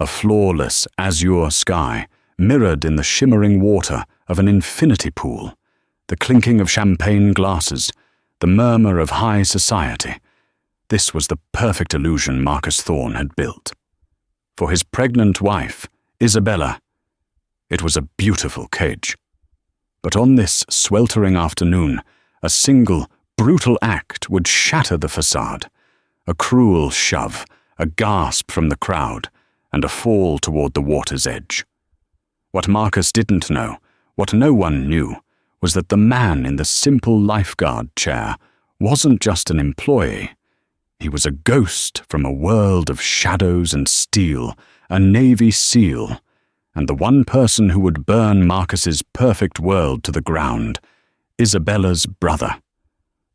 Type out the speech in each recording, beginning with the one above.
a flawless azure sky mirrored in the shimmering water of an infinity pool, the clinking of champagne glasses, the murmur of high society. This was the perfect illusion Marcus Thorne had built. For his pregnant wife, Isabella, it was a beautiful cage. But on this sweltering afternoon, a single, brutal act would shatter the facade. A cruel shove, a gasp from the crowd, and a fall toward the water's edge. What Marcus didn't know, what no one knew, was that the man in the simple lifeguard chair wasn't just an employee. He was a ghost from a world of shadows and steel, a Navy SEAL, and the one person who would burn Marcus's perfect world to the ground, Isabella's brother.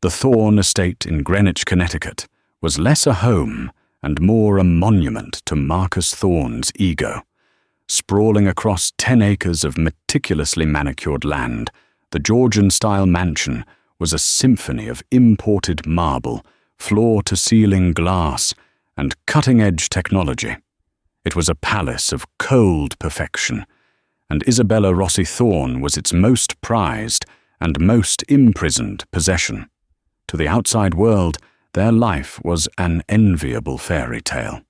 The Thorne estate in Greenwich, Connecticut, was less a home and more a monument to Marcus Thorne's ego. Sprawling across 10 acres of meticulously manicured land, the Georgian-style mansion was a symphony of imported marble, floor-to-ceiling glass, and cutting-edge technology. It was a palace of cold perfection, and Isabella Rossi Thorne was its most prized and most imprisoned possession. To the outside world, their life was an enviable fairy tale.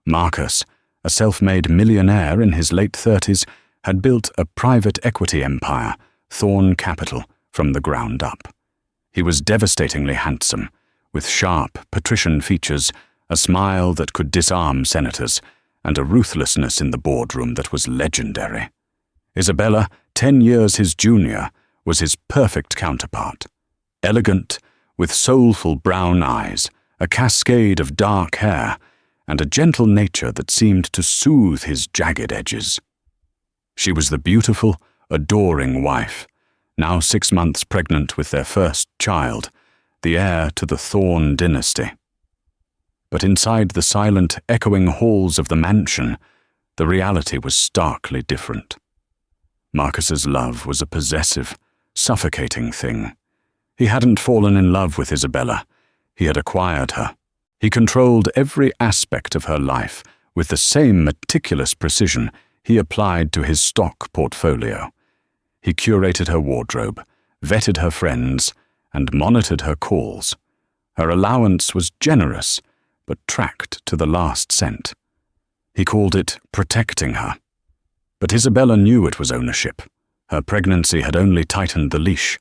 Marcus, a self-made millionaire in his late 30s, had built a private equity empire, Thorne Capital, from the ground up. He was devastatingly handsome, with sharp, patrician features, a smile that could disarm senators, and a ruthlessness in the boardroom that was legendary. Isabella, 10 years his junior, was his perfect counterpart. Elegant, with soulful brown eyes, a cascade of dark hair, and a gentle nature that seemed to soothe his jagged edges. She was the beautiful, adoring wife, now 6 months pregnant with their first child, the heir to the Thorne dynasty. But inside the silent, echoing halls of the mansion, the reality was starkly different. Marcus's love was a possessive, suffocating thing. He hadn't fallen in love with Isabella. He had acquired her. He controlled every aspect of her life with the same meticulous precision he applied to his stock portfolio. He curated her wardrobe, vetted her friends, and monitored her calls. Her allowance was generous, but tracked to the last cent. He called it protecting her. But Isabella knew it was ownership. Her pregnancy had only tightened the leash.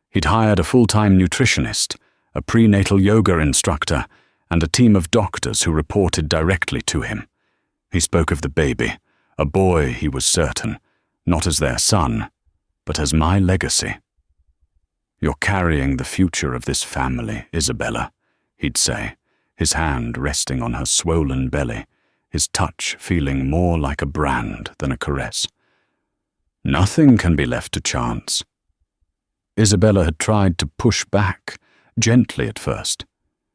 He'd hired a full-time nutritionist, a prenatal yoga instructor, and a team of doctors who reported directly to him. He spoke of the baby, a boy, he was certain, not as their son, but as my legacy. "You're carrying the future of this family, Isabella," he'd say, his hand resting on her swollen belly, his touch feeling more like a brand than a caress. "Nothing can be left to chance." Isabella had tried to push back, gently at first.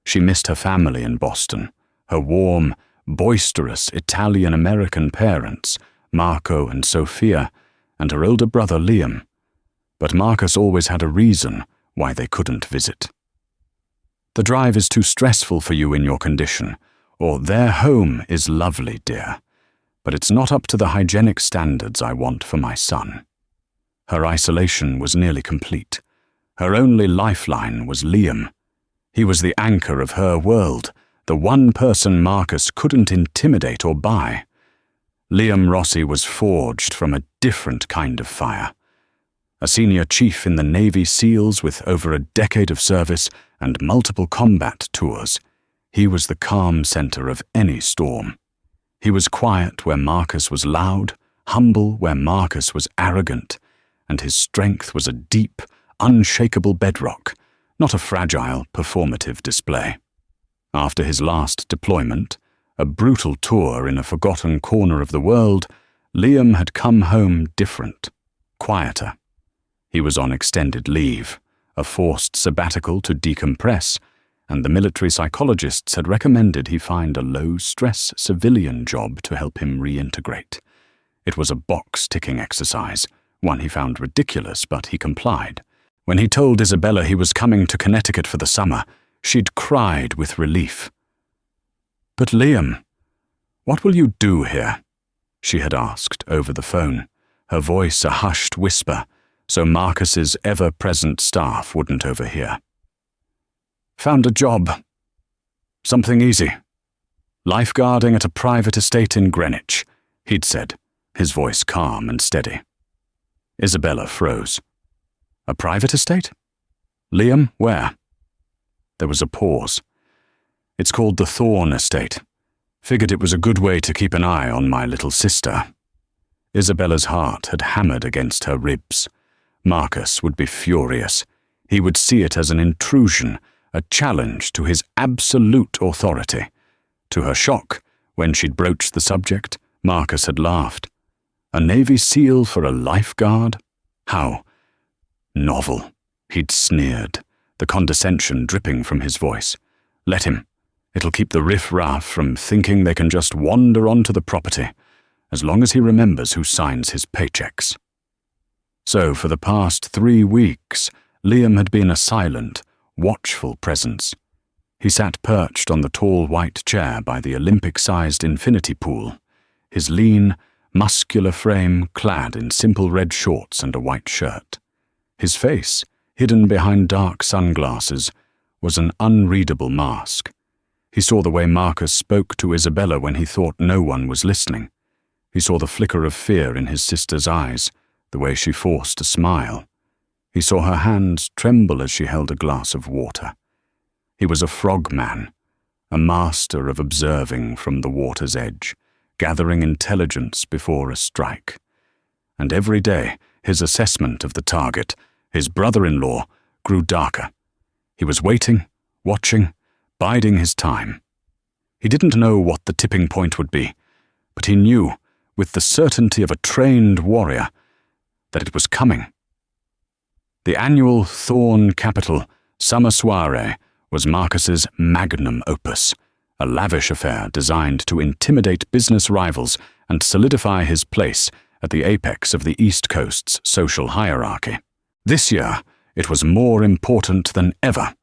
She missed her family in Boston, her warm, boisterous Italian-American parents, Marco and Sophia, and her older brother Liam. But Marcus always had a reason why they couldn't visit. "The drive is too stressful for you in your condition," or "Their home is lovely, dear, but it's not up to the hygienic standards I want for my son." Her isolation was nearly complete. Her only lifeline was Liam. He was the anchor of her world, the one person Marcus couldn't intimidate or buy. Liam Rossi was forged from a different kind of fire. A senior chief in the Navy SEALs with over a decade of service and multiple combat tours, he was the calm center of any storm. He was quiet where Marcus was loud, humble where Marcus was arrogant, and his strength was a deep, unshakable bedrock, not a fragile, performative display. After his last deployment, a brutal tour in a forgotten corner of the world, Liam had come home different, quieter. He was on extended leave, a forced sabbatical to decompress, and the military psychologists had recommended he find a low-stress civilian job to help him reintegrate. It was a box-ticking exercise, one he found ridiculous, but he complied. When he told Isabella he was coming to Connecticut for the summer, she'd cried with relief. "But Liam, what will you do here?" she had asked over the phone, her voice a hushed whisper so Marcus's ever-present staff wouldn't overhear. "Found a job. Something easy. Lifeguarding at a private estate in Greenwich," he'd said, his voice calm and steady. Isabella froze. "A private estate? Liam, where?" There was a pause. "It's called the Thorne estate. Figured it was a good way to keep an eye on my little sister." Isabella's heart had hammered against her ribs. Marcus would be furious. He would see it as an intrusion, a challenge to his absolute authority. To her shock, when she'd broached the subject, Marcus had laughed. A Navy SEAL for a lifeguard? How novel, he'd sneered, the condescension dripping from his voice. Let him. It'll keep the riff-raff from thinking they can just wander onto the property, as long as he remembers who signs his paychecks. So for the past 3 weeks, Liam had been a silent, watchful presence. He sat perched on the tall white chair by the Olympic-sized infinity pool, his lean, muscular frame clad in simple red shorts and a white shirt. His face, hidden behind dark sunglasses, was an unreadable mask. He saw the way Marcus spoke to Isabella when he thought no one was listening. He saw the flicker of fear in his sister's eyes, the way she forced a smile. He saw her hands tremble as she held a glass of water. He was a frogman, a master of observing from the water's edge, gathering intelligence before a strike. And every day, his assessment of the target, his brother-in-law, grew darker. He was waiting, watching, biding his time. He didn't know what the tipping point would be, but he knew, with the certainty of a trained warrior, that it was coming. The annual Thorne Capital Summer Soiree was Marcus's magnum opus, a lavish affair designed to intimidate business rivals and solidify his place at the apex of the East Coast's social hierarchy. This year, it was more important than ever.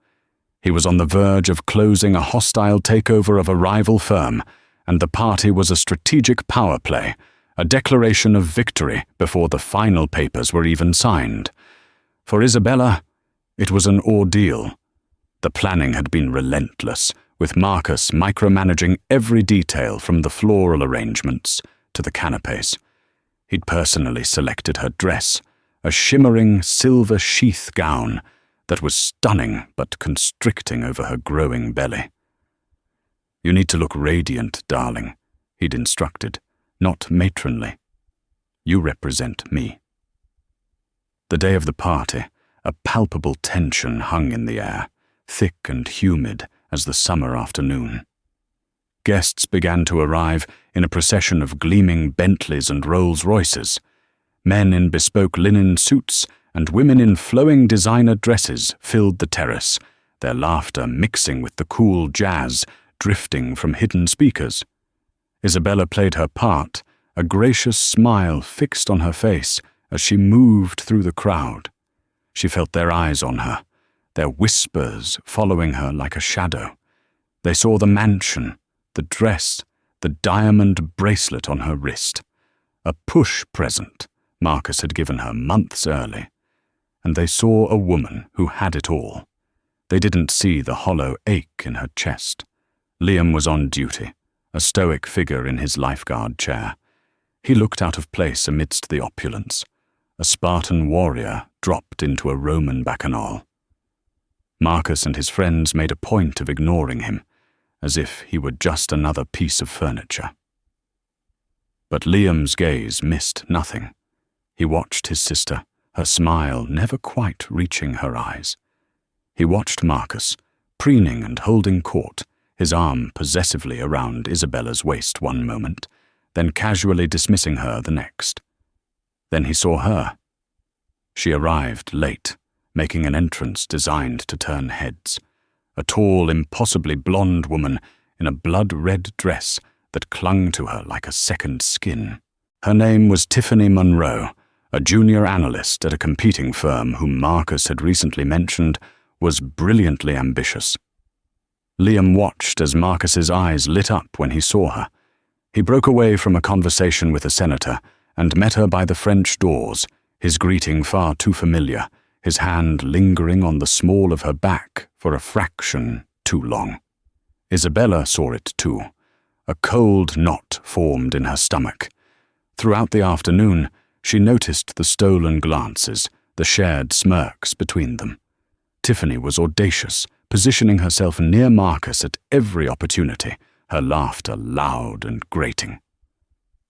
He was on the verge of closing a hostile takeover of a rival firm, and the party was a strategic power play, a declaration of victory before the final papers were even signed. For Isabella, it was an ordeal. The planning had been relentless, with Marcus micromanaging every detail from the floral arrangements to the canapes. He'd personally selected her dress, a shimmering silver sheath gown that was stunning but constricting over her growing belly. "You need to look radiant, darling," he'd instructed, "not matronly. You represent me." The day of the party, a palpable tension hung in the air, thick and humid as the summer afternoon. Guests began to arrive in a procession of gleaming Bentleys and Rolls-Royces. Men in bespoke linen suits and women in flowing designer dresses filled the terrace, their laughter mixing with the cool jazz drifting from hidden speakers. Isabella played her part, a gracious smile fixed on her face as she moved through the crowd. She felt their eyes on her, their whispers following her like a shadow. They saw the mansion, the dress, the diamond bracelet on her wrist, a push present Marcus had given her months early. And they saw a woman who had it all. They didn't see the hollow ache in her chest. Liam was on duty, a stoic figure in his lifeguard chair. He looked out of place amidst the opulence, a Spartan warrior dropped into a Roman bacchanal. Marcus and his friends made a point of ignoring him, as if he were just another piece of furniture. But Liam's gaze missed nothing. He watched his sister, her smile never quite reaching her eyes. He watched Marcus, preening and holding court, his arm possessively around Isabella's waist one moment, then casually dismissing her the next. Then he saw her. She arrived late, making an entrance designed to turn heads. A tall, impossibly blonde woman in a blood-red dress that clung to her like a second skin. Her name was Tiffany Monroe, a junior analyst at a competing firm whom Marcus had recently mentioned was brilliantly ambitious. Liam watched as Marcus's eyes lit up when he saw her. He broke away from a conversation with a senator and met her by the French doors, his greeting far too familiar, his hand lingering on the small of her back for a fraction too long. Isabella saw it too. A cold knot formed in her stomach. Throughout the afternoon, she noticed the stolen glances, the shared smirks between them. Tiffany was audacious, positioning herself near Marcus at every opportunity, her laughter loud and grating.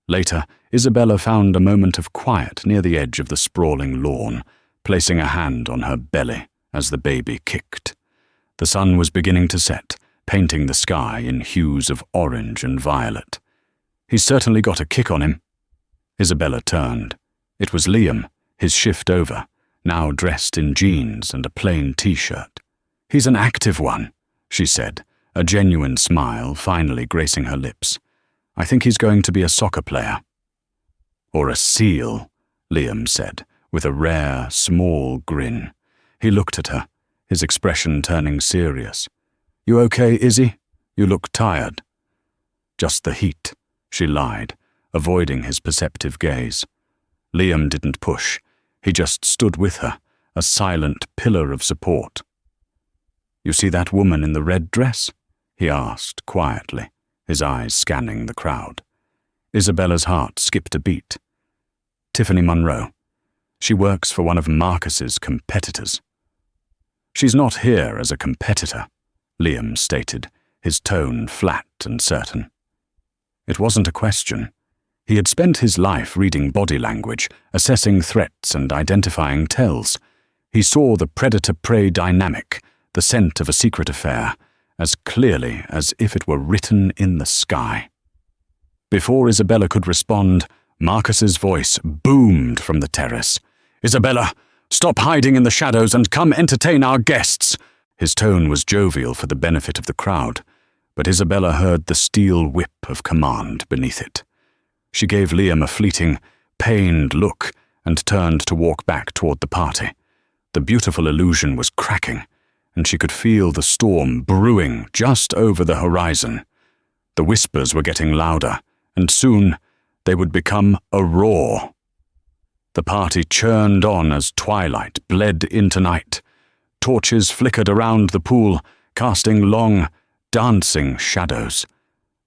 Later, Isabella found a moment of quiet near the edge of the sprawling lawn, placing a hand on her belly as the baby kicked. The sun was beginning to set, painting the sky in hues of orange and violet. "He's certainly got a kick on him." Isabella turned. It was Liam, his shift over, now dressed in jeans and a plain t-shirt. "He's an active one," she said, a genuine smile finally gracing her lips. "I think he's going to be a soccer player." "Or a seal," Liam said, with a rare, small grin. He looked at her, his expression turning serious. "You okay, Izzy? You look tired." "Just the heat," she lied, avoiding his perceptive gaze. Liam didn't push. He just stood with her, a silent pillar of support. "You see that woman in the red dress?" he asked quietly, his eyes scanning the crowd. Isabella's heart skipped a beat. "Tiffany Monroe. She works for one of Marcus's competitors." "She's not here as a competitor," Liam stated, his tone flat and certain. It wasn't a question. He had spent his life reading body language, assessing threats and identifying tells. He saw the predator-prey dynamic, the scent of a secret affair, as clearly as if it were written in the sky. Before Isabella could respond, Marcus's voice boomed from the terrace. "Isabella, stop hiding in the shadows and come entertain our guests." His tone was jovial for the benefit of the crowd, but Isabella heard the steel whip of command beneath it. She gave Liam a fleeting, pained look and turned to walk back toward the party. The beautiful illusion was cracking, and she could feel the storm brewing just over the horizon. The whispers were getting louder, and soon they would become a roar. The party churned on as twilight bled into night. Torches flickered around the pool, casting long, dancing shadows.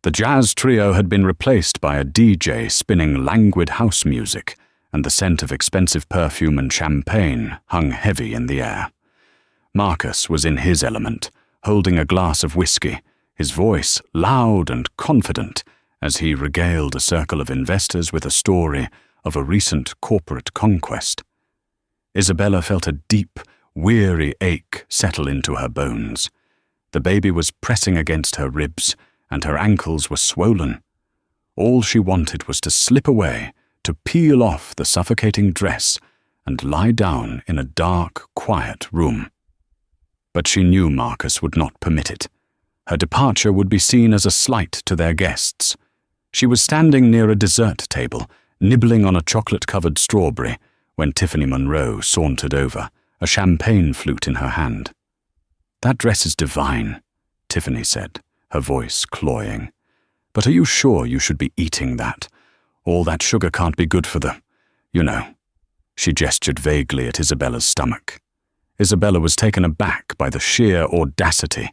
The jazz trio had been replaced by a DJ spinning languid house music, and the scent of expensive perfume and champagne hung heavy in the air. Marcus was in his element, holding a glass of whiskey, his voice loud and confident as he regaled a circle of investors with a story of a recent corporate conquest. Isabella felt a deep, weary ache settle into her bones. The baby was pressing against her ribs, and her ankles were swollen. All she wanted was to slip away, to peel off the suffocating dress, and lie down in a dark, quiet room. But she knew Marcus would not permit it. Her departure would be seen as a slight to their guests. She was standing near a dessert table, nibbling on a chocolate-covered strawberry, when Tiffany Monroe sauntered over, a champagne flute in her hand. "That dress is divine," Tiffany said, her voice cloying. "But are you sure you should be eating that? All that sugar can't be good for the, you know." She gestured vaguely at Isabella's stomach. Isabella was taken aback by the sheer audacity.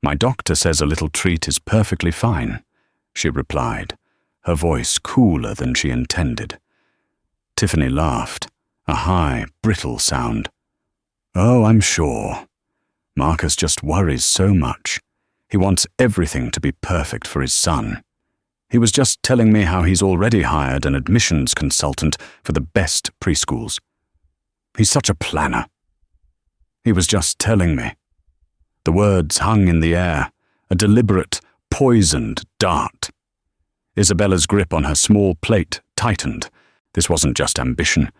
"My doctor says a little treat is perfectly fine," she replied, her voice cooler than she intended. Tiffany laughed, a high, brittle sound. "Oh, I'm sure. Marcus just worries so much. He wants everything to be perfect for his son. He was just telling me how he's already hired an admissions consultant for the best preschools. He's such a planner. He was just telling me." The words hung in the air, a deliberate, poisoned dart. Isabella's grip on her small plate tightened. This wasn't just ambition.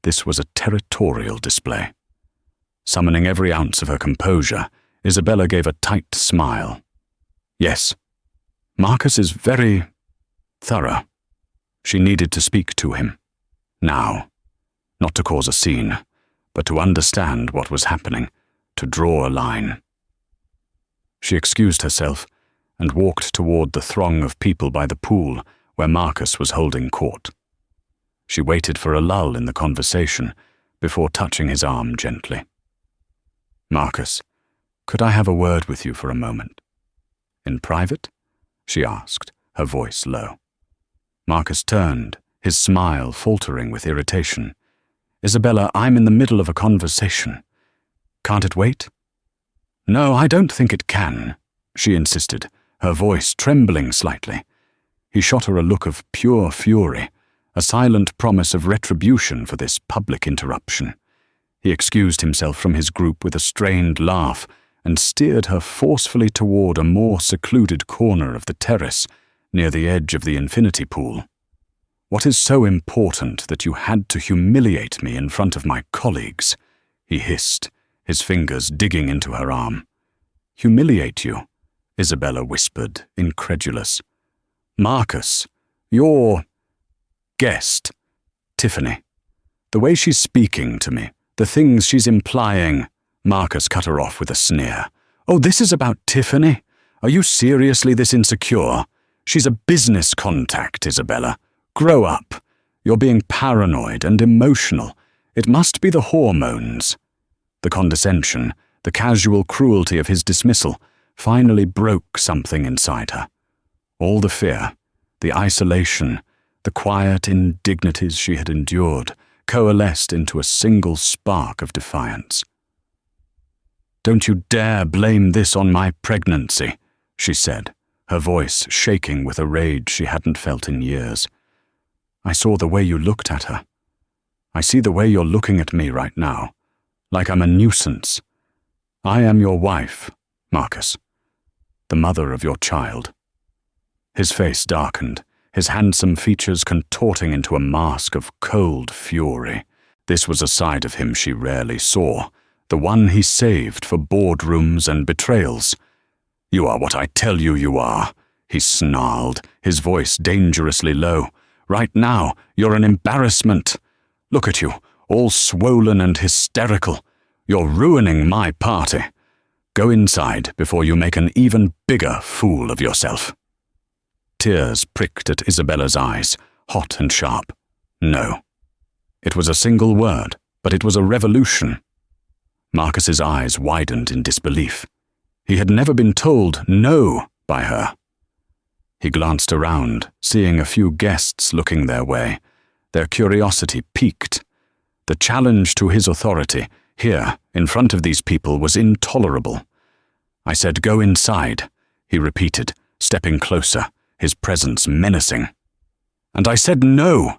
This was a territorial display. Summoning every ounce of her composure, Isabella gave a tight smile. "Yes, Marcus is very thorough." She needed to speak to him. Now. Not to cause a scene, but to understand what was happening, to draw a line. She excused herself, and walked toward the throng of people by the pool where Marcus was holding court. She waited for a lull in the conversation before touching his arm gently. "Marcus, could I have a word with you for a moment?" "In private?" she asked, her voice low. Marcus turned, his smile faltering with irritation. "Isabella, I'm in the middle of a conversation. Can't it wait?" "No, I don't think it can," she insisted, her voice trembling slightly. He shot her a look of pure fury, a silent promise of retribution for this public interruption. He excused himself from his group with a strained laugh and steered her forcefully toward a more secluded corner of the terrace near the edge of the infinity pool. "What is so important that you had to humiliate me in front of my colleagues?" he hissed, his fingers digging into her arm. "Humiliate you?" Isabella whispered, incredulous. "Marcus, your guest, Tiffany. The way she's speaking to me, the things she's implying." Marcus cut her off with a sneer. "Oh, this is about Tiffany? Are you seriously this insecure? She's a business contact, Isabella. Grow up. You're being paranoid and emotional. It must be the hormones." The condescension, the casual cruelty of his dismissal, finally broke something inside her. All the fear, the isolation, the quiet indignities she had endured coalesced into a single spark of defiance. "Don't you dare blame this on my pregnancy," she said, her voice shaking with a rage she hadn't felt in years. "I saw the way you looked at her. I see the way you're looking at me right now, like I'm a nuisance. I am your wife, Marcus, the mother of your child." His face darkened, his handsome features contorting into a mask of cold fury. This was a side of him she rarely saw, the one he saved for boardrooms and betrayals. "You are what I tell you you are," he snarled, his voice dangerously low. "Right now, you're an embarrassment. Look at you, all swollen and hysterical. You're ruining my party. Go inside before you make an even bigger fool of yourself." Tears pricked at Isabella's eyes, hot and sharp. No. It was a single word, but it was a revolution. Marcus's eyes widened in disbelief. He had never been told no by her. He glanced around, seeing a few guests looking their way. Their curiosity piqued. The challenge to his authority, here, in front of these people, was intolerable. "I said go inside," he repeated, stepping closer, his presence menacing. "And I said no,"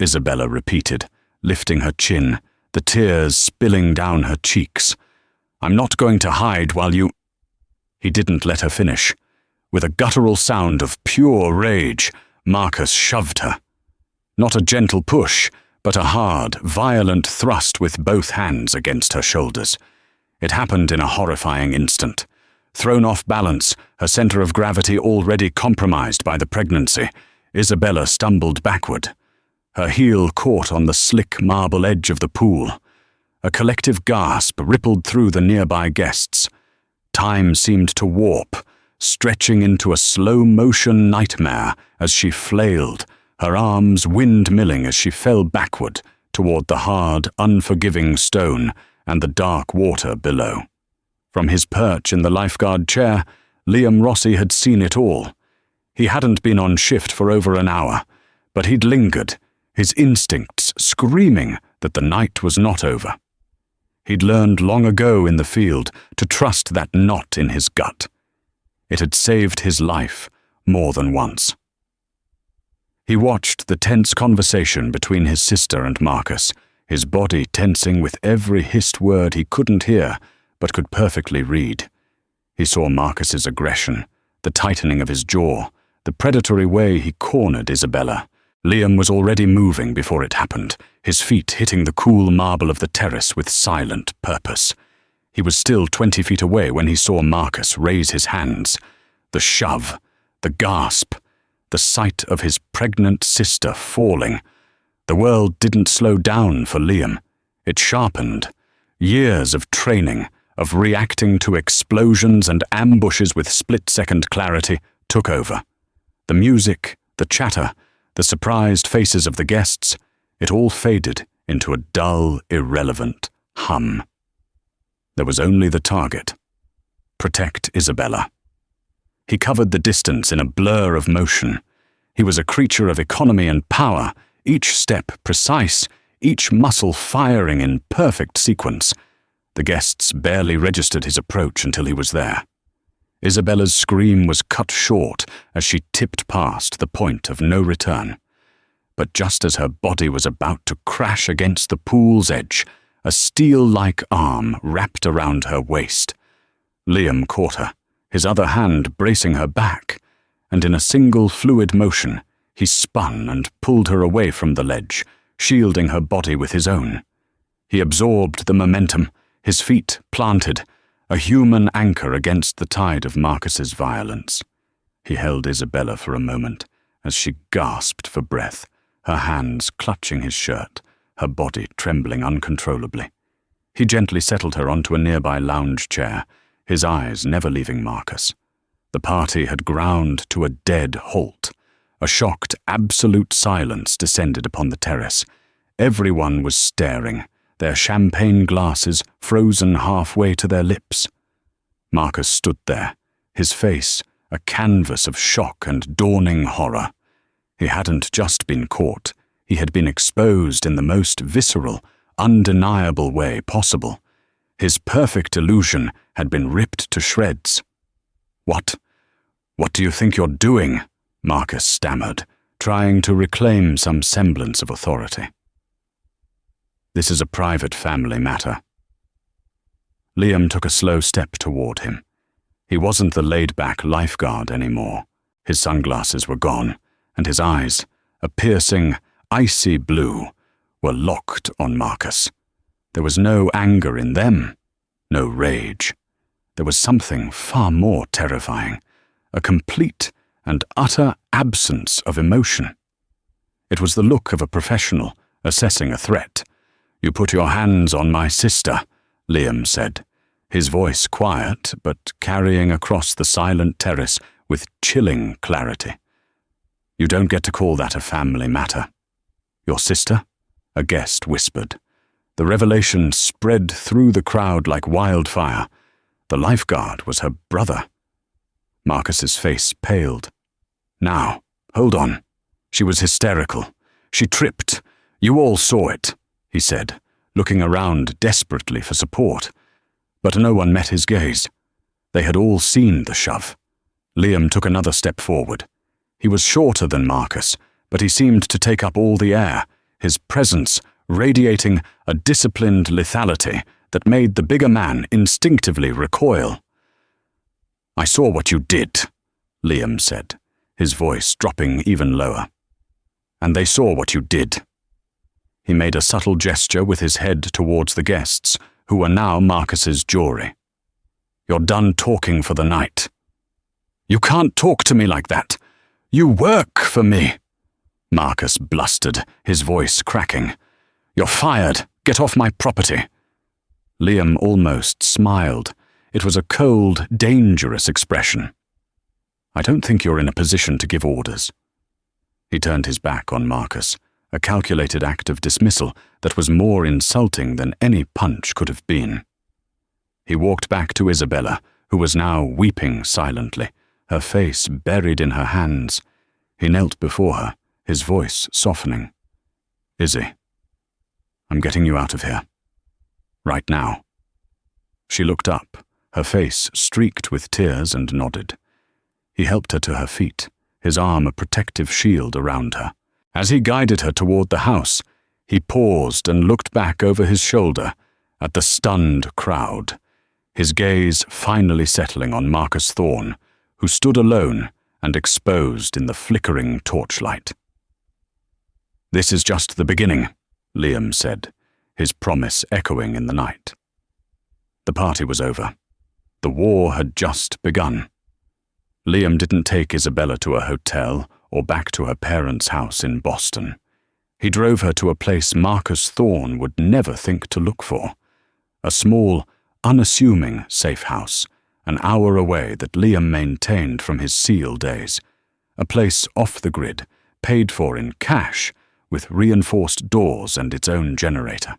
Isabella repeated, lifting her chin, the tears spilling down her cheeks. "I'm not going to hide while you—" He didn't let her finish. With a guttural sound of pure rage, Marcus shoved her. Not a gentle push, but a hard, violent thrust with both hands against her shoulders. It happened in a horrifying instant. Thrown off balance, her center of gravity already compromised by the pregnancy, Isabella stumbled backward. Her heel caught on the slick marble edge of the pool. A collective gasp rippled through the nearby guests. Time seemed to warp, stretching into a slow-motion nightmare as she flailed, her arms windmilling as she fell backward toward the hard, unforgiving stone and the dark water below. From his perch in the lifeguard chair, Liam Rossi had seen it all. He hadn't been on shift for over an hour, but he'd lingered, his instincts screaming that the night was not over. He'd learned long ago in the field to trust that knot in his gut. It had saved his life more than once. He watched the tense conversation between his sister and Marcus, his body tensing with every hissed word he couldn't hear but could perfectly read. He saw Marcus's aggression, the tightening of his jaw, the predatory way he cornered Isabella. Liam was already moving before it happened, his feet hitting the cool marble of the terrace with silent purpose. He was still 20 feet away when he saw Marcus raise his hands. The shove, the gasp, the sight of his pregnant sister falling. The world didn't slow down for Liam. It sharpened. Years of training, of reacting to explosions and ambushes with split-second clarity, took over. The music, the chatter, the surprised faces of the guests, it all faded into a dull, irrelevant hum. There was only the target. Protect Isabella. He covered the distance in a blur of motion. He was a creature of economy and power, each step precise, each muscle firing in perfect sequence. The guests barely registered his approach until he was there. Isabella's scream was cut short as she tipped past the point of no return. But just as her body was about to crash against the pool's edge, a steel-like arm wrapped around her waist. Liam caught her, his other hand bracing her back, and in a single fluid motion, he spun and pulled her away from the ledge, shielding her body with his own. He absorbed the momentum, his feet planted, a human anchor against the tide of Marcus's violence. He held Isabella for a moment as she gasped for breath, her hands clutching his shirt, her body trembling uncontrollably. He gently settled her onto a nearby lounge chair, his eyes never leaving Marcus. The party had ground to a dead halt. A shocked, absolute silence descended upon the terrace. Everyone was staring, their champagne glasses frozen halfway to their lips. Marcus stood there, his face a canvas of shock and dawning horror. He hadn't just been caught, he had been exposed in the most visceral, undeniable way possible. His perfect illusion had been ripped to shreds. What do you think you're doing?" Marcus stammered, trying to reclaim some semblance of authority. "This is a private family matter." Liam took a slow step toward him. He wasn't the laid-back lifeguard anymore. His sunglasses were gone, and his eyes, a piercing, icy blue, were locked on Marcus. There was no anger in them, no rage. There was something far more terrifying, a complete and utter absence of emotion. It was the look of a professional assessing a threat. "You put your hands on my sister," Liam said, his voice quiet but carrying across the silent terrace with chilling clarity. "You don't get to call that a family matter." "Your sister?" a guest whispered. The revelation spread through the crowd like wildfire. The lifeguard was her brother. Marcus's face paled. "Now, hold on." She was hysterical. She tripped. "You all saw it," he said, looking around desperately for support. But no one met his gaze. They had all seen the shove. Liam took another step forward. He was shorter than Marcus, but he seemed to take up all the air, his presence radiating a disciplined lethality that made the bigger man instinctively recoil. "I saw what you did," Liam said, his voice dropping even lower. "And they saw what you did." He made a subtle gesture with his head towards the guests, who were now Marcus's jury. "You're done talking for the night." "You can't talk to me like that. You work for me," Marcus blustered, his voice cracking. "You're fired. Get off my property." Liam almost smiled. It was a cold, dangerous expression. "I don't think you're in a position to give orders." He turned his back on Marcus, a calculated act of dismissal that was more insulting than any punch could have been. He walked back to Isabella, who was now weeping silently, her face buried in her hands. He knelt before her, his voice softening. "Izzy, I'm getting you out of here. Right now." She looked up, her face streaked with tears, and nodded. He helped her to her feet, his arm a protective shield around her. As he guided her toward the house, he paused and looked back over his shoulder at the stunned crowd, his gaze finally settling on Marcus Thorne, who stood alone and exposed in the flickering torchlight. "This is just the beginning," Liam said, his promise echoing in the night. The party was over. The war had just begun. Liam didn't take Isabella to a hotel or back to her parents' house in Boston. He drove her to a place Marcus Thorne would never think to look for, a small, unassuming safe house, an hour away that Liam maintained from his SEAL days, a place off the grid, paid for in cash, with reinforced doors and its own generator.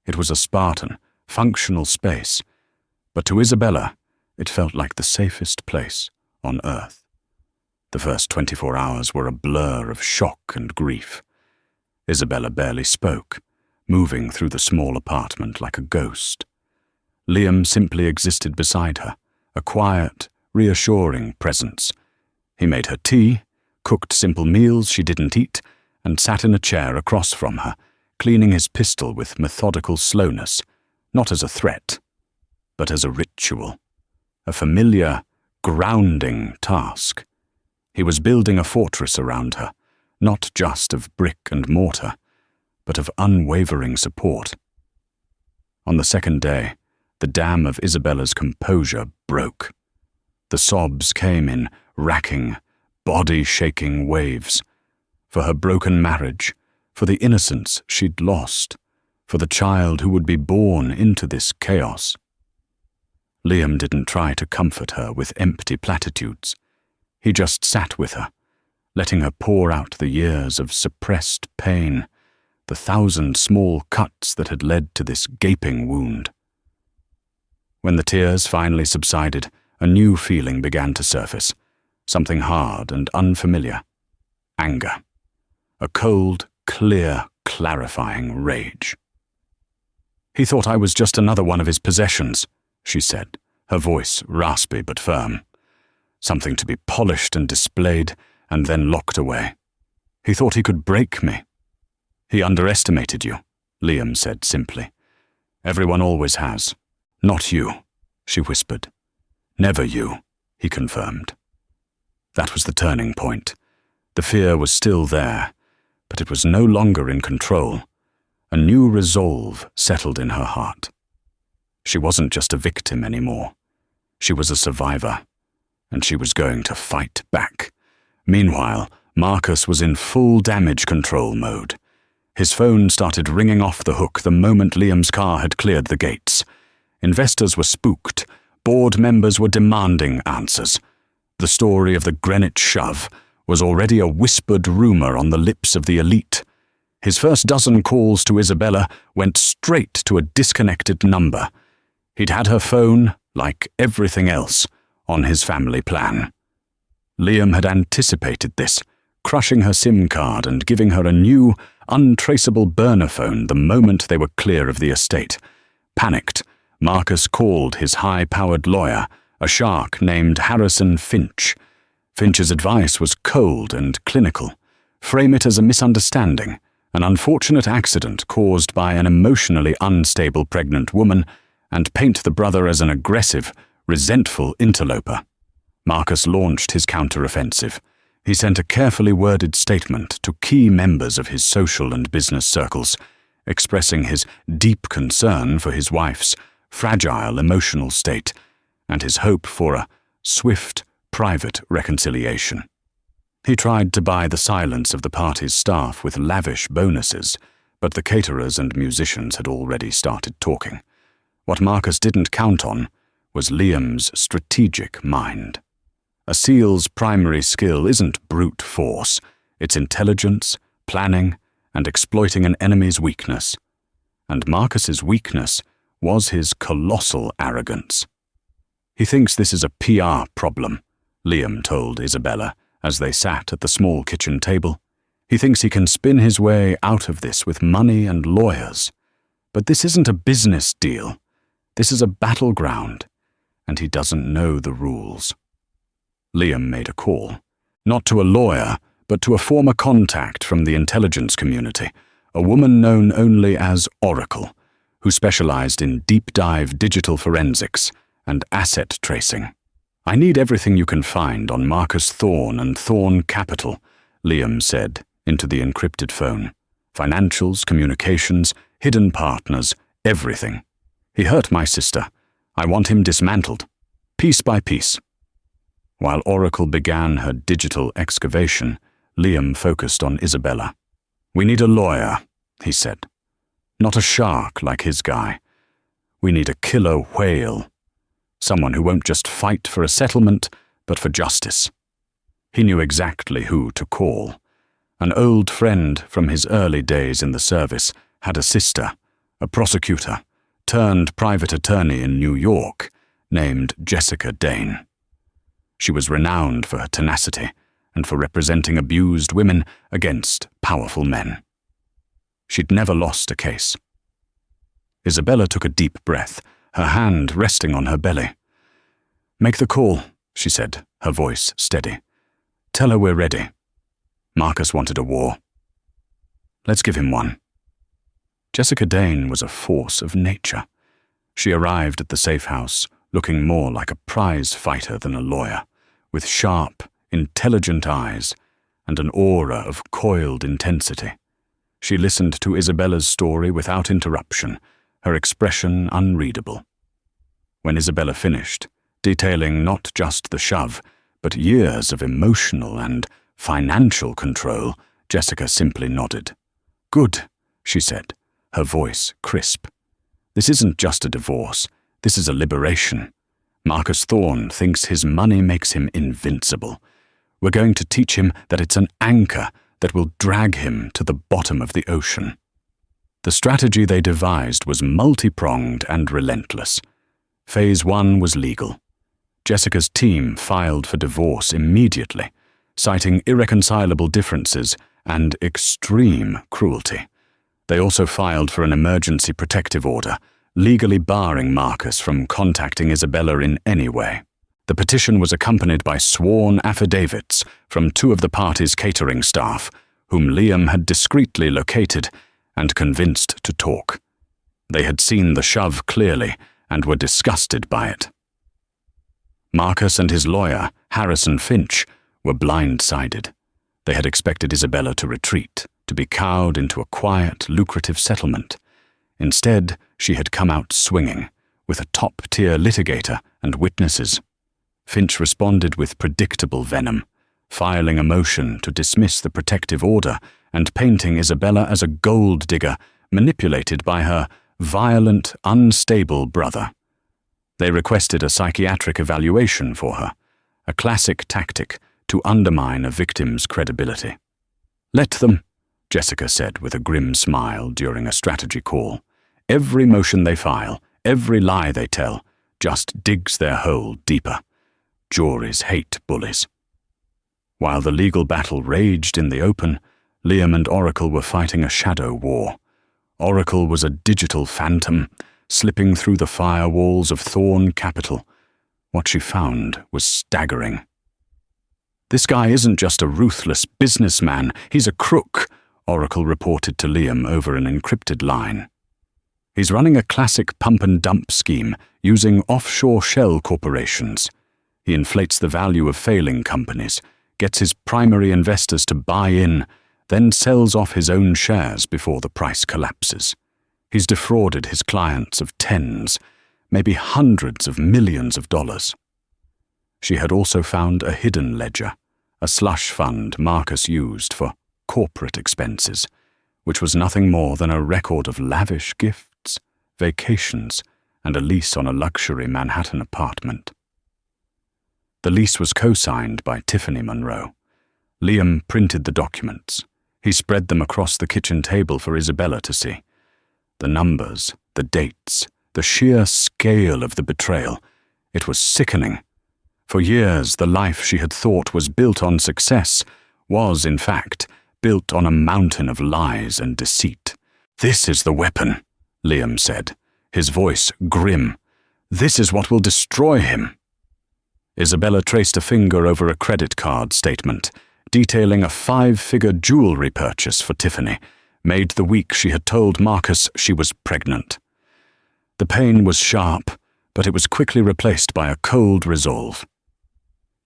It was a Spartan, functional space, but to Isabella, it felt like the safest place on Earth. The first 24 hours were a blur of shock and grief. Isabella barely spoke, moving through the small apartment like a ghost. Liam simply existed beside her, a quiet, reassuring presence. He made her tea, cooked simple meals she didn't eat, and sat in a chair across from her, cleaning his pistol with methodical slowness, not as a threat, but as a ritual, a familiar, grounding task. He was building a fortress around her, not just of brick and mortar, but of unwavering support. On the second day, the dam of Isabella's composure broke. The sobs came in racking, body-shaking waves, for her broken marriage, for the innocence she'd lost, for the child who would be born into this chaos. Liam didn't try to comfort her with empty platitudes. He just sat with her, letting her pour out the years of suppressed pain, the 1,000 small cuts that had led to this gaping wound. When the tears finally subsided, a new feeling began to surface, something hard and unfamiliar: anger. A cold, clear, clarifying rage. "He thought I was just another one of his possessions," she said, her voice raspy but firm. "Something to be polished and displayed, and then locked away. He thought he could break me." "He underestimated you," Liam said simply. "Everyone always has. Not you," she whispered. "Never you," he confirmed. That was the turning point. The fear was still there, but it was no longer in control. A new resolve settled in her heart. She wasn't just a victim anymore. She was a survivor, and she was going to fight back. Meanwhile, Marcus was in full damage control mode. His phone started ringing off the hook the moment Liam's car had cleared the gates. Investors were spooked. Board members were demanding answers. The story of the Greenwich shove was already a whispered rumor on the lips of the elite. His first dozen calls to Isabella went straight to a disconnected number. He'd had her phone, like everything else, on his family plan. Liam had anticipated this, crushing her SIM card and giving her a new, untraceable burner phone the moment they were clear of the estate. Panicked, Marcus called his high-powered lawyer, a shark named Harrison Finch. Finch's advice was cold and clinical. Frame it as a misunderstanding, an unfortunate accident caused by an emotionally unstable pregnant woman, and paint the brother as an aggressive, resentful interloper. Marcus launched his counter-offensive. He sent a carefully worded statement to key members of his social and business circles, expressing his deep concern for his wife's fragile emotional state and his hope for a swift, private reconciliation. He tried to buy the silence of the party's staff with lavish bonuses, but the caterers and musicians had already started talking. What Marcus didn't count on was Liam's strategic mind. A SEAL's primary skill isn't brute force, it's intelligence, planning, and exploiting an enemy's weakness. And Marcus's weakness was his colossal arrogance. "He thinks this is a PR problem," Liam told Isabella as they sat at the small kitchen table. "He thinks he can spin his way out of this with money and lawyers. But this isn't a business deal. This is a battleground, and he doesn't know the rules." Liam made a call, not to a lawyer, but to a former contact from the intelligence community, a woman known only as Oracle, who specialized in deep-dive digital forensics and asset tracing. "I need everything you can find on Marcus Thorne and Thorne Capital," Liam said into the encrypted phone. "Financials, communications, hidden partners, everything. He hurt my sister. I want him dismantled, piece by piece." While Oracle began her digital excavation, Liam focused on Isabella. "We need a lawyer," he said. "Not a shark like his guy. We need a killer whale. Someone who won't just fight for a settlement, but for justice. He knew exactly who to call. An old friend from his early days in the service had a sister, a prosecutor, turned private attorney in New York, named Jessica Dane. She was renowned for her tenacity and for representing abused women against powerful men. She'd never lost a case. Isabella took a deep breath, her hand resting on her belly. "Make the call," she said, her voice steady. "Tell her we're ready. Marcus wanted a war. Let's give him one." Jessica Dane was a force of nature. She arrived at the safe house looking more like a prize fighter than a lawyer, with sharp, intelligent eyes and an aura of coiled intensity. She listened to Isabella's story without interruption, her expression unreadable. When Isabella finished, detailing not just the shove, but years of emotional and financial control, Jessica simply nodded. "Good," she said, her voice crisp. "This isn't just a divorce, this is a liberation. Marcus Thorne thinks his money makes him invincible. We're going to teach him that it's an anchor that will drag him to the bottom of the ocean." The strategy they devised was multi-pronged and relentless. Phase 1 was legal. Jessica's team filed for divorce immediately, citing irreconcilable differences and extreme cruelty. They also filed for an emergency protective order, legally barring Marcus from contacting Isabella in any way. The petition was accompanied by sworn affidavits from 2 of the parties' catering staff, whom Liam had discreetly located and convinced to talk. They had seen the shove clearly and were disgusted by it. Marcus and his lawyer, Harrison Finch, were blindsided. They had expected Isabella to retreat, to be cowed into a quiet, lucrative settlement. Instead, she had come out swinging, with a top-tier litigator and witnesses. Finch responded with predictable venom, filing a motion to dismiss the protective order and painting Isabella as a gold digger manipulated by her violent, unstable brother. They requested a psychiatric evaluation for her, a classic tactic to undermine a victim's credibility. "Let them," Jessica said with a grim smile during a strategy call. "Every motion they file, every lie they tell, just digs their hole deeper. Juries hate bullies." While the legal battle raged in the open, Liam and Oracle were fighting a shadow war. Oracle was a digital phantom, slipping through the firewalls of Thorne Capital. What she found was staggering. "This guy isn't just a ruthless businessman, he's a crook," Oracle reported to Liam over an encrypted line. "He's running a classic pump-and-dump scheme using offshore shell corporations. He inflates the value of failing companies, gets his primary investors to buy in, then sells off his own shares before the price collapses. He's defrauded his clients of tens, maybe hundreds of millions of dollars." She had also found a hidden ledger, a slush fund Marcus used for corporate expenses, which was nothing more than a record of lavish gifts, vacations, and a lease on a luxury Manhattan apartment. The lease was co-signed by Tiffany Monroe. Liam printed the documents. He spread them across the kitchen table for Isabella to see. The numbers, the dates, the sheer scale of the betrayal. It was sickening. For years, the life she had thought was built on success was, in fact, built on a mountain of lies and deceit. "This is the weapon," Liam said, his voice grim. "This is what will destroy him." Isabella traced a finger over a credit card statement, detailing a 5-figure jewelry purchase for Tiffany, made the week she had told Marcus she was pregnant. The pain was sharp, but it was quickly replaced by a cold resolve.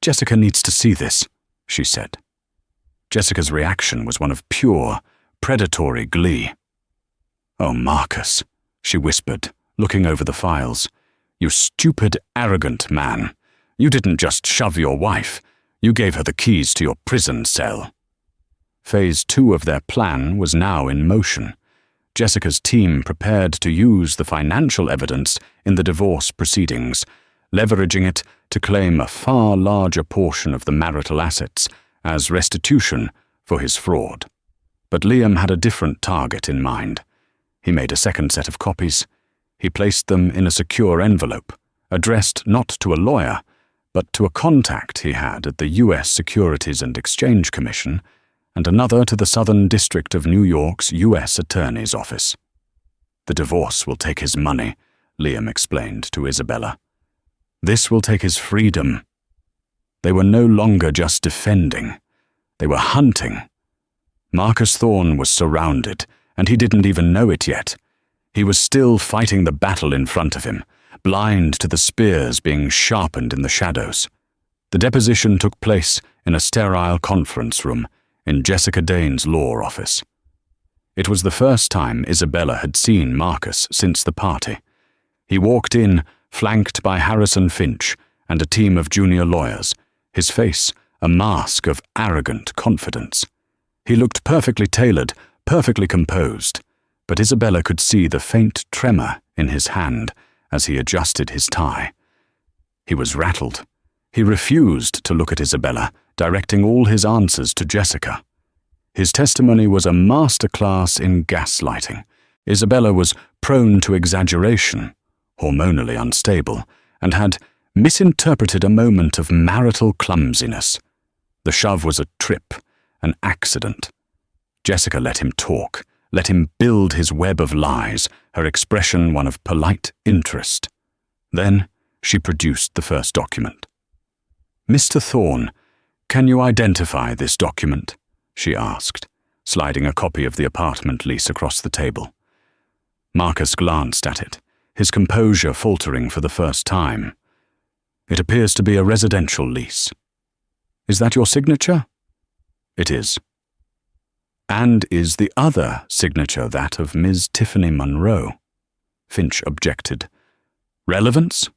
"Jessica needs to see this," she said. Jessica's reaction was one of pure, predatory glee. "Oh, Marcus," she whispered, looking over the files. "You stupid, arrogant man. You didn't just shove your wife. You gave her the keys to your prison cell." Phase 2 of their plan was now in motion. Jessica's team prepared to use the financial evidence in the divorce proceedings, leveraging it to claim a far larger portion of the marital assets as restitution for his fraud. But Liam had a different target in mind. He made a second set of copies. He placed them in a secure envelope, addressed not to a lawyer, but to a contact he had at the U.S. Securities and Exchange Commission, and another to the Southern District of New York's U.S. Attorney's Office. "The divorce will take his money," Liam explained to Isabella. "This will take his freedom." They were no longer just defending. They were hunting. Marcus Thorne was surrounded, and he didn't even know it yet. He was still fighting the battle in front of him, blind to the spears being sharpened in the shadows. The deposition took place in a sterile conference room in Jessica Dane's law office. It was the first time Isabella had seen Marcus since the party. He walked in, flanked by Harrison Finch and a team of junior lawyers, his face a mask of arrogant confidence. He looked perfectly tailored, perfectly composed, but Isabella could see the faint tremor in his hand as he adjusted his tie. He was rattled. He refused to look at Isabella, directing all his answers to Jessica. His testimony was a masterclass in gaslighting. Isabella was prone to exaggeration, hormonally unstable, and had misinterpreted a moment of marital clumsiness. The shove was a trip, an accident. Jessica let him talk, let him build his web of lies, her expression one of polite interest. Then she produced the first document. "Mr. Thorne, can you identify this document?" she asked, sliding a copy of the apartment lease across the table. Marcus glanced at it, his composure faltering for the first time. "It appears to be a residential lease." "Is that your signature?" "It is." "And is the other signature that of Ms. Tiffany Monroe?" Finch objected. "Relevance?"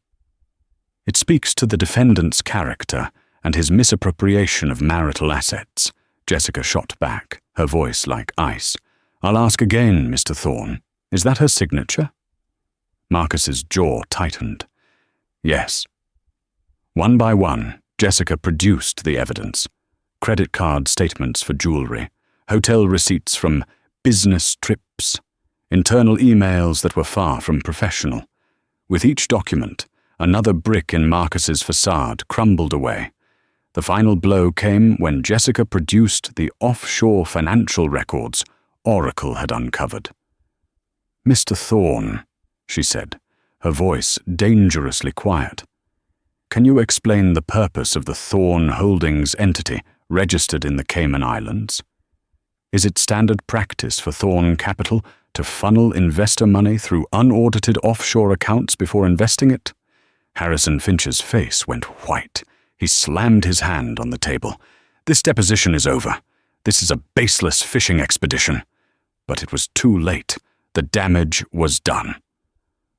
"It speaks to the defendant's character and his misappropriation of marital assets," Jessica shot back, her voice like ice. "I'll ask again, Mr. Thorne. Is that her signature?" Marcus's jaw tightened. "Yes." One by one, Jessica produced the evidence. Credit card statements for jewelry, hotel receipts from business trips, internal emails that were far from professional. With each document, another brick in Marcus's facade crumbled away. The final blow came when Jessica produced the offshore financial records Oracle had uncovered. "Mr. Thorne," she said, her voice dangerously quiet, "can you explain the purpose of the Thorne Holdings entity registered in the Cayman Islands? Is it standard practice for Thorne Capital to funnel investor money through unaudited offshore accounts before investing it?" Harrison Finch's face went white. He slammed his hand on the table. "This deposition is over. This is a baseless fishing expedition." But it was too late. The damage was done.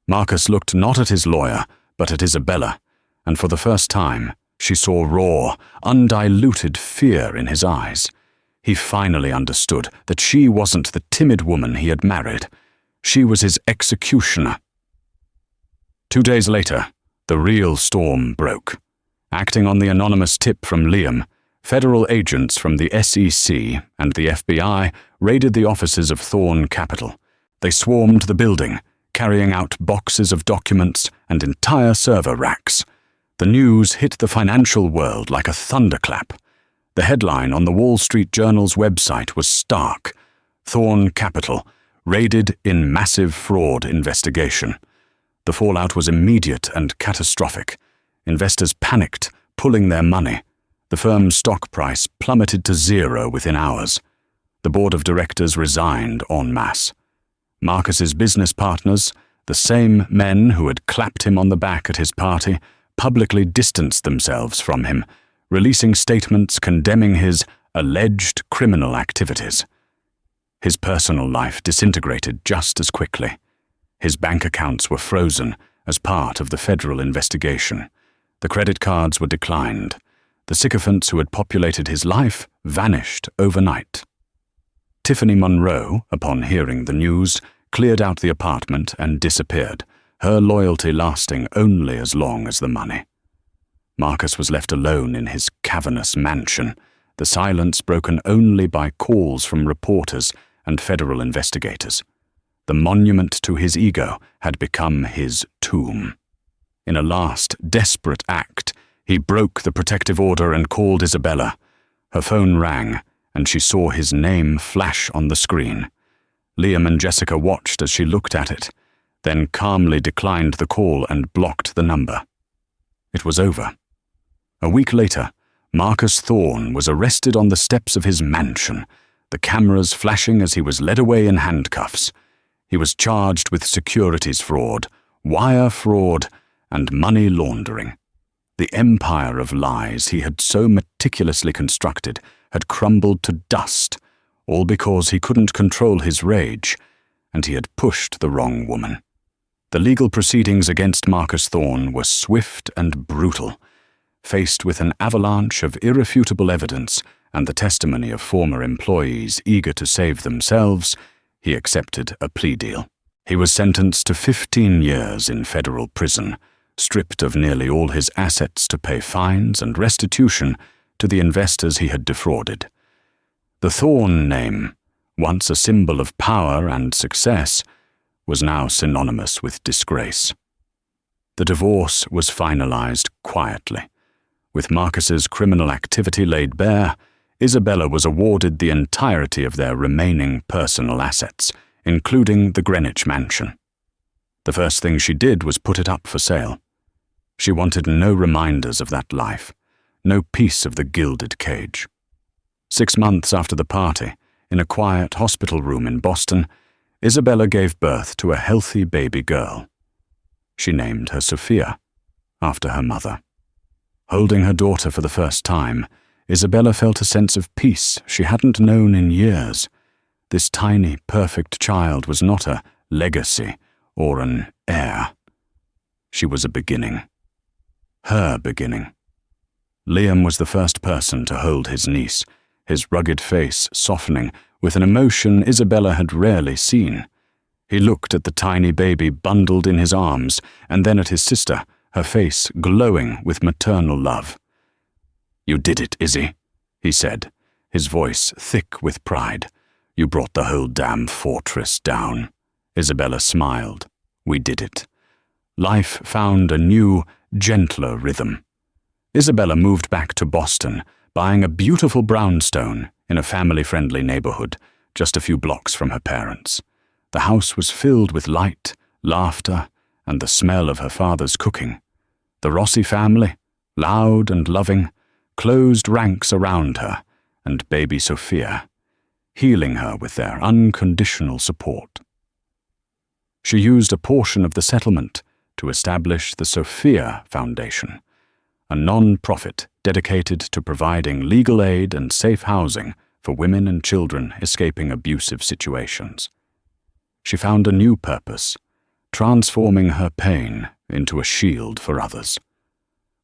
Marcus looked not at his lawyer, but at Isabella, and for the first time, she saw raw, undiluted fear in his eyes. He finally understood that she wasn't the timid woman he had married. She was his executioner. 2 days later, the real storm broke. Acting on the anonymous tip from Liam, federal agents from the SEC and the FBI raided the offices of Thorne Capital. They swarmed the building, carrying out boxes of documents and entire server racks. The news hit the financial world like a thunderclap. The headline on the Wall Street Journal's website was stark: "Thorne Capital, raided in massive fraud investigation." The fallout was immediate and catastrophic. Investors panicked, pulling their money. The firm's stock price plummeted to zero within hours. The board of directors resigned en masse. Marcus's business partners, the same men who had clapped him on the back at his party, publicly distanced themselves from him, releasing statements condemning his alleged criminal activities. His personal life disintegrated just as quickly. His bank accounts were frozen as part of the federal investigation. The credit cards were declined. The sycophants who had populated his life vanished overnight. Tiffany Monroe, upon hearing the news, cleared out the apartment and disappeared, her loyalty lasting only as long as the money. Marcus was left alone in his cavernous mansion, the silence broken only by calls from reporters and federal investigators. The monument to his ego had become his tomb. In a last, desperate act, he broke the protective order and called Isabella. Her phone rang, and she saw his name flash on the screen. Liam and Jessica watched as she looked at it, then calmly declined the call and blocked the number. It was over. A week later, Marcus Thorne was arrested on the steps of his mansion, the cameras flashing as he was led away in handcuffs. He was charged with securities fraud, wire fraud, and money laundering. The empire of lies he had so meticulously constructed had crumbled to dust, all because he couldn't control his rage, and he had pushed the wrong woman. The legal proceedings against Marcus Thorne were swift and brutal. Faced with an avalanche of irrefutable evidence and the testimony of former employees eager to save themselves, he accepted a plea deal. He was sentenced to 15 years in federal prison, stripped of nearly all his assets to pay fines and restitution to the investors he had defrauded. The Thorne name, once a symbol of power and success, was now synonymous with disgrace. The divorce was finalized quietly. With Marcus's criminal activity laid bare, Isabella was awarded the entirety of their remaining personal assets, including the Greenwich mansion. The first thing she did was put it up for sale. She wanted no reminders of that life, no piece of the gilded cage. 6 months after the party, in a quiet hospital room in Boston, Isabella gave birth to a healthy baby girl. She named her Sophia, after her mother. Holding her daughter for the first time, Isabella felt a sense of peace she hadn't known in years. This tiny, perfect child was not a legacy or an heir. She was a beginning. Her beginning. Liam was the first person to hold his niece, his rugged face softening with an emotion Isabella had rarely seen. He looked at the tiny baby bundled in his arms, and then at his sister, her face glowing with maternal love. "You did it, Izzy," he said, his voice thick with pride. "You brought the whole damn fortress down." Isabella smiled. "We did it." Life found a new, gentler rhythm. Isabella moved back to Boston, buying a beautiful brownstone in a family-friendly neighborhood, just a few blocks from her parents. The house was filled with light, laughter, and the smell of her father's cooking. The Rossi family, loud and loving, closed ranks around her, and baby Sophia, healing her with their unconditional support. She used a portion of the settlement to establish the Sophia Foundation, a non-profit dedicated to providing legal aid and safe housing for women and children escaping abusive situations. She found a new purpose, transforming her pain into a shield for others.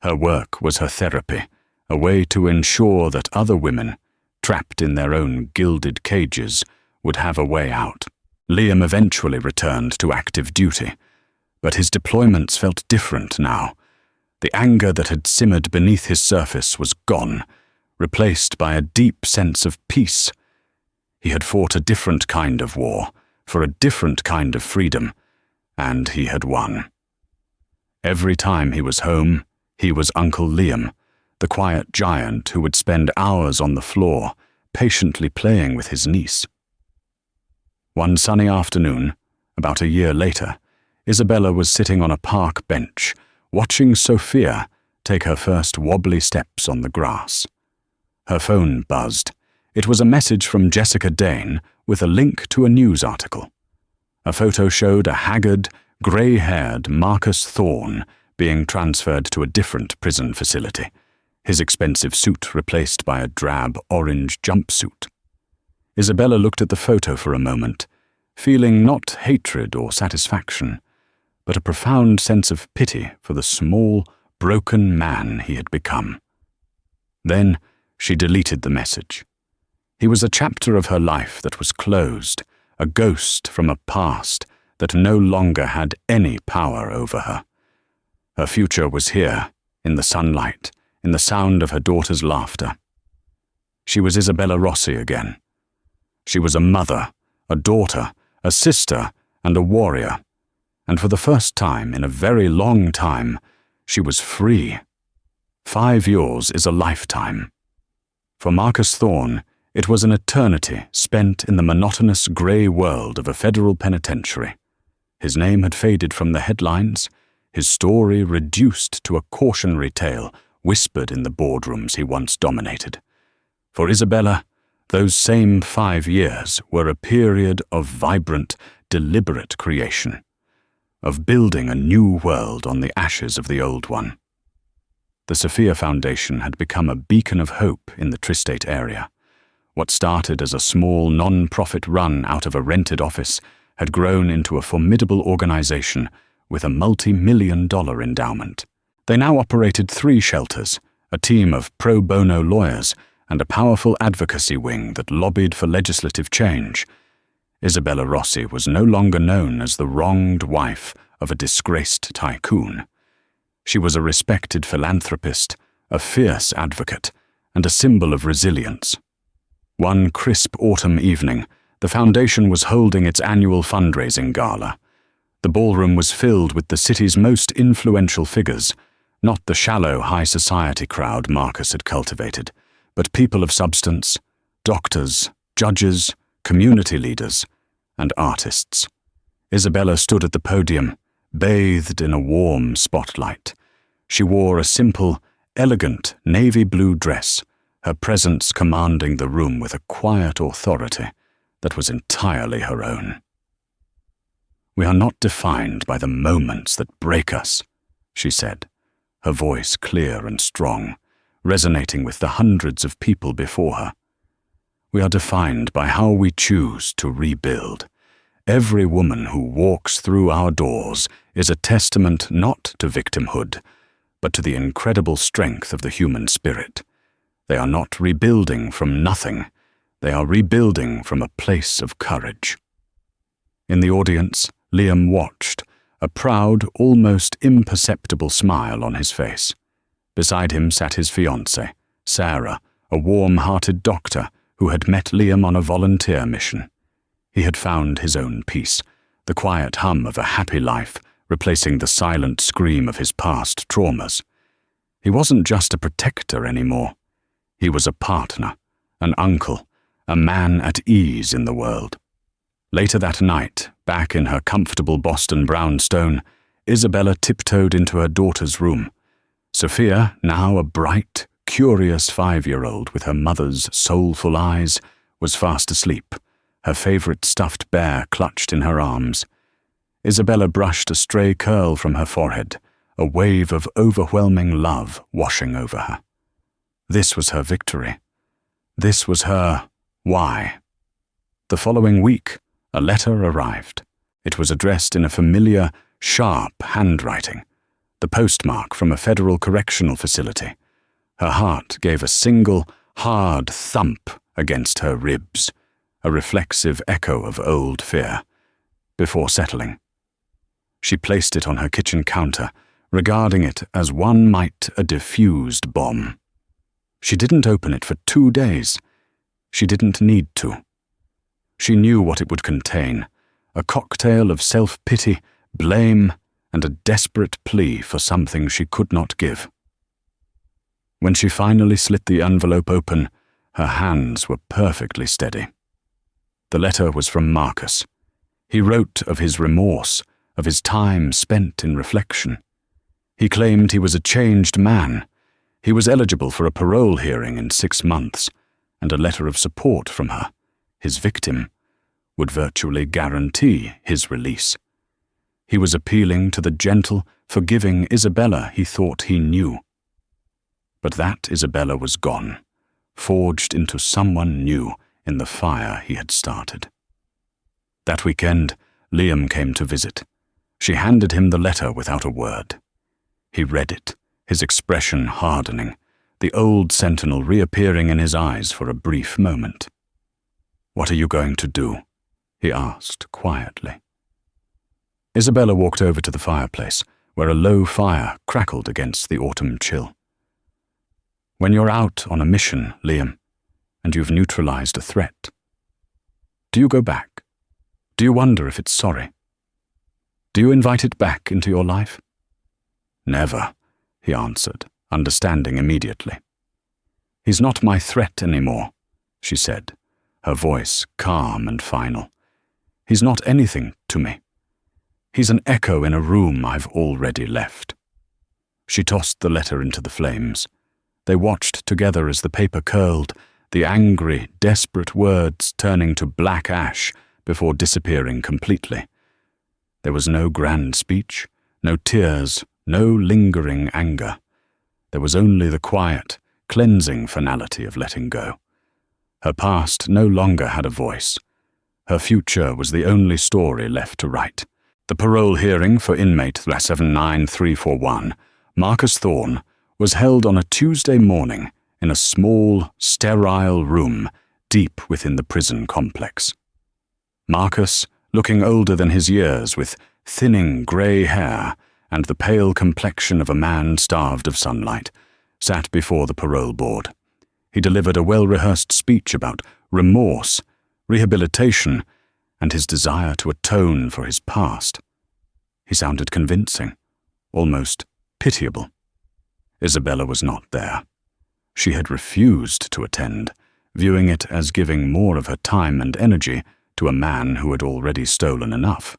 Her work was her therapy, a way to ensure that other women, trapped in their own gilded cages, would have a way out. Liam eventually returned to active duty, but his deployments felt different now. The anger that had simmered beneath his surface was gone, replaced by a deep sense of peace. He had fought a different kind of war, for a different kind of freedom, and he had won. Every time he was home, he was Uncle Liam, the quiet giant who would spend hours on the floor, patiently playing with his niece. One sunny afternoon, about a year later, Isabella was sitting on a park bench, watching Sophia take her first wobbly steps on the grass. Her phone buzzed. It was a message from Jessica Dane with a link to a news article. A photo showed a haggard, grey-haired Marcus Thorne being transferred to a different prison facility, his expensive suit replaced by a drab orange jumpsuit. Isabella looked at the photo for a moment, feeling not hatred or satisfaction, but a profound sense of pity for the small, broken man he had become. Then she deleted the message. He was a chapter of her life that was closed, a ghost from a past that no longer had any power over her. Her future was here, in the sunlight, in the sound of her daughter's laughter. She was Isabella Rossi again. She was a mother, a daughter, a sister, and a warrior. And for the first time in a very long time, she was free. 5 years is a lifetime. For Marcus Thorne, it was an eternity spent in the monotonous grey world of a federal penitentiary. His name had faded from the headlines, his story reduced to a cautionary tale whispered in the boardrooms he once dominated. For Isabella, those same 5 years were a period of vibrant, deliberate creation, of building a new world on the ashes of the old one. The Sophia Foundation had become a beacon of hope in the Tri-State area. What started as a small non-profit run out of a rented office had grown into a formidable organization with a multi-million-dollar endowment. They now operated 3 shelters, a team of pro bono lawyers, and a powerful advocacy wing that lobbied for legislative change. Isabella Rossi was no longer known as the wronged wife of a disgraced tycoon. She was a respected philanthropist, a fierce advocate, and a symbol of resilience. One crisp autumn evening, the foundation was holding its annual fundraising gala. The ballroom was filled with the city's most influential figures, not the shallow high society crowd Marcus had cultivated, but people of substance, doctors, judges, community leaders, and artists. Isabella stood at the podium, bathed in a warm spotlight. She wore a simple, elegant navy blue dress, her presence commanding the room with a quiet authority that was entirely her own. "We are not defined by the moments that break us," she said, her voice clear and strong, resonating with the hundreds of people before her. "We are defined by how we choose to rebuild. Every woman who walks through our doors is a testament not to victimhood, but to the incredible strength of the human spirit. They are not rebuilding from nothing. They are rebuilding from a place of courage." In the audience, Liam watched, a proud, almost imperceptible smile on his face. Beside him sat his fiancée, Sarah, a warm-hearted doctor who had met Liam on a volunteer mission. He had found his own peace, the quiet hum of a happy life, replacing the silent scream of his past traumas. He wasn't just a protector anymore. He was a partner, an uncle, a man at ease in the world. Later that night, back in her comfortable Boston brownstone, Isabella tiptoed into her daughter's room. Sophia, now a bright, curious 5-year-old with her mother's soulful eyes, was fast asleep, her favorite stuffed bear clutched in her arms. Isabella brushed a stray curl from her forehead, a wave of overwhelming love washing over her. This was her victory. This was her why. The following week, a letter arrived. It was addressed in a familiar, sharp handwriting, the postmark from a federal correctional facility. Her heart gave a single, hard thump against her ribs, a reflexive echo of old fear, before settling. She placed it on her kitchen counter, regarding it as one might a diffused bomb. She didn't open it for 2 days. She didn't need to. She knew what it would contain, a cocktail of self-pity, blame, and a desperate plea for something she could not give. When she finally slit the envelope open, her hands were perfectly steady. The letter was from Marcus. He wrote of his remorse, of his time spent in reflection. He claimed he was a changed man. He was eligible for a parole hearing in 6 months, and a letter of support from her, his victim, would virtually guarantee his release. He was appealing to the gentle, forgiving Isabella he thought he knew. But that Isabella was gone, forged into someone new in the fire he had started. That weekend, Liam came to visit. She handed him the letter without a word. He read it, his expression hardening, the old sentinel reappearing in his eyes for a brief moment. "What are you going to do?" he asked quietly. Isabella walked over to the fireplace, where a low fire crackled against the autumn chill. "When you're out on a mission, Liam, and you've neutralized a threat, do you go back? Do you wonder if it's sorry? Do you invite it back into your life?" "Never," he answered, understanding immediately. "He's not my threat anymore," she said, her voice calm and final. "He's not anything to me. He's an echo in a room I've already left." She tossed the letter into the flames. They watched together as the paper curled, the angry, desperate words turning to black ash before disappearing completely. There was no grand speech, no tears, no lingering anger. There was only the quiet, cleansing finality of letting go. Her past no longer had a voice. Her future was the only story left to write. The parole hearing for inmate 79341, Marcus Thorne, was held on a Tuesday morning in a small, sterile room deep within the prison complex. Marcus, looking older than his years with thinning grey hair and the pale complexion of a man starved of sunlight, sat before the parole board. He delivered a well-rehearsed speech about remorse, rehabilitation, and his desire to atone for his past. He sounded convincing, almost pitiable. Isabella was not there. She had refused to attend, viewing it as giving more of her time and energy to a man who had already stolen enough.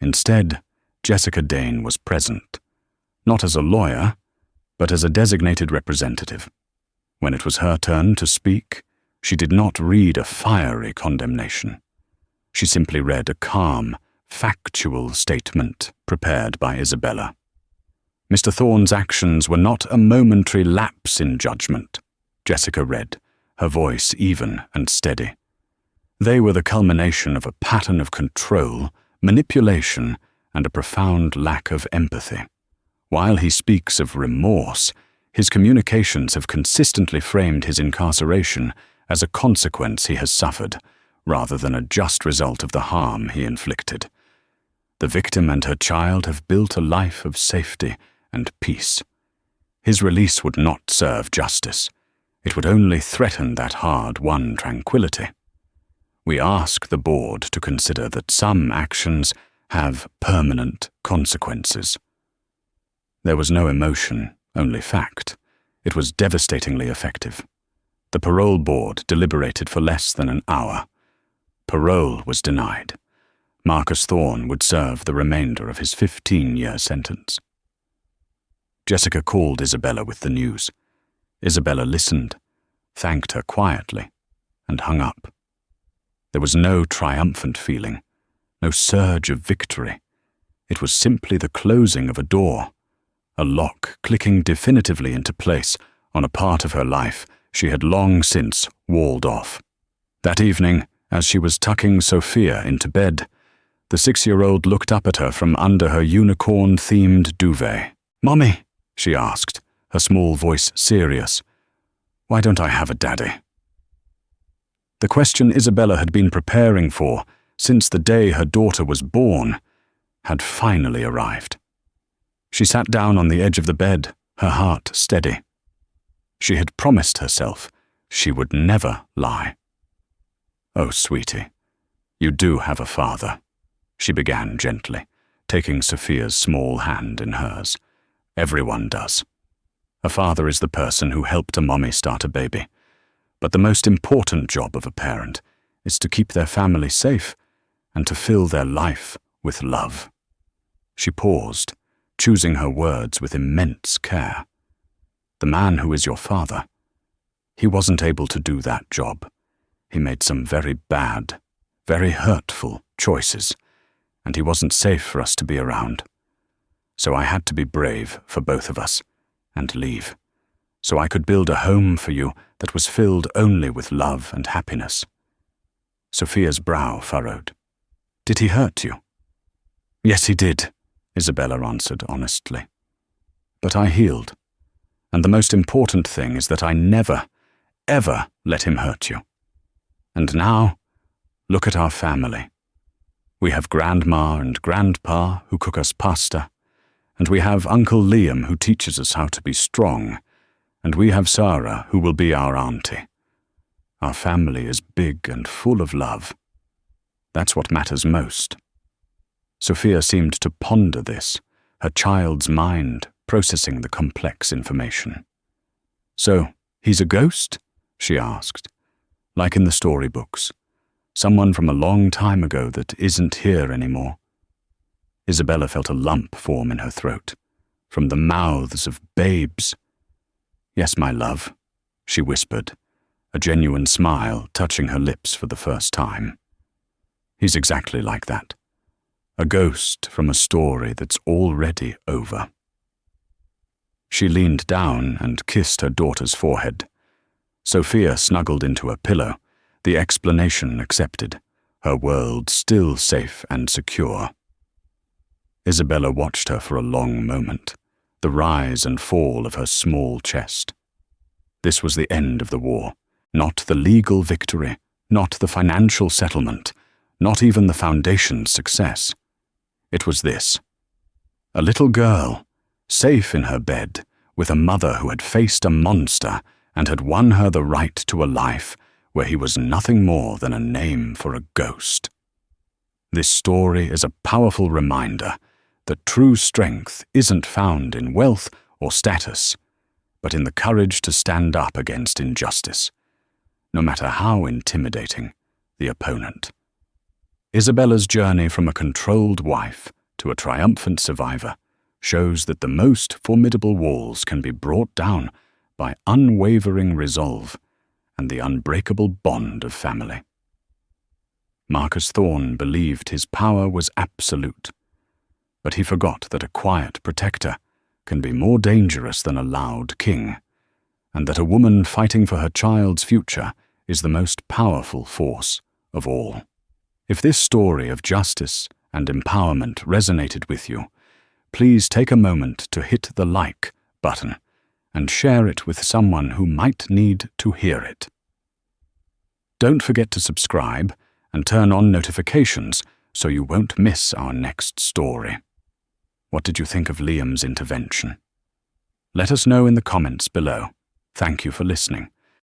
Instead, Jessica Dane was present, not as a lawyer, but as a designated representative. When it was her turn to speak, she did not read a fiery condemnation. She simply read a calm, factual statement prepared by Isabella. Mr. Thorne's actions were not a momentary lapse in judgment, Jessica read, her voice even and steady. They were the culmination of a pattern of control, manipulation, and a profound lack of empathy. While he speaks of remorse, his communications have consistently framed his incarceration as a consequence he has suffered, rather than a just result of the harm he inflicted. The victim and her child have built a life of safety and peace. His release would not serve justice. It would only threaten that hard-won tranquility. We ask the board to consider that some actions have permanent consequences. There was no emotion, only fact. It was devastatingly effective. The parole board deliberated for less than an hour. Parole was denied. Marcus Thorne would serve the remainder of his 15-year sentence. Jessica called Isabella with the news. Isabella listened, thanked her quietly, and hung up. There was no triumphant feeling, no surge of victory. It was simply the closing of a door, a lock clicking definitively into place on a part of her life she had long since walled off. That evening, as she was tucking Sophia into bed, the 6-year-old looked up at her from under her unicorn-themed duvet. "Mommy," she asked, her small voice serious, "why don't I have a daddy?" The question Isabella had been preparing for since the day her daughter was born had finally arrived. She sat down on the edge of the bed, her heart steady. She had promised herself she would never lie. "Oh, sweetie, you do have a father," she began gently, taking Sophia's small hand in hers. "Everyone does. A father is the person who helped a mommy start a baby. But the most important job of a parent is to keep their family safe and to fill their life with love." She paused, choosing her words with immense care. "The man who is your father, he wasn't able to do that job. He made some very bad, very hurtful choices, and he wasn't safe for us to be around. So I had to be brave for both of us and leave, so I could build a home for you that was filled only with love and happiness." Sophia's brow furrowed. "Did he hurt you?" "Yes, he did," Isabella answered honestly. "But I healed, and the most important thing is that I never, ever let him hurt you. And now Look at our family. We have Grandma and Grandpa who cook us pasta, and we have Uncle Liam who teaches us how to be strong, and we have Sarah who will be our auntie. Our family is big and full of love. That's what matters most." Sophia seemed to ponder this, her child's mind processing the complex information. "So, he's a ghost?" she asked. "Like in the storybooks. Someone from a long time ago that isn't here anymore." Isabella felt a lump form in her throat, from the mouths of babes. "Yes, my love," she whispered, a genuine smile touching her lips for the first time. "He's exactly like that. A ghost from a story that's already over." She leaned down and kissed her daughter's forehead. Sophia snuggled into a pillow, the explanation accepted, her world still safe and secure. Isabella watched her for a long moment, the rise and fall of her small chest. This was the end of the war, not the legal victory, not the financial settlement, not even the Foundation's success. It was this: a little girl, safe in her bed, with a mother who had faced a monster and had won her the right to a life where he was nothing more than a name for a ghost. This story is a powerful reminder that true strength isn't found in wealth or status, but in the courage to stand up against injustice, no matter how intimidating the opponent. Isabella's journey from a controlled wife to a triumphant survivor shows that the most formidable walls can be brought down by unwavering resolve and the unbreakable bond of family. Marcus Thorne believed his power was absolute, but he forgot that a quiet protector can be more dangerous than a loud king, and that a woman fighting for her child's future is the most powerful force of all. If this story of justice and empowerment resonated with you, please take a moment to hit the like button and share it with someone who might need to hear it. Don't forget to subscribe and turn on notifications so you won't miss our next story. What did you think of Liam's intervention? Let us know in the comments below. Thank you for listening.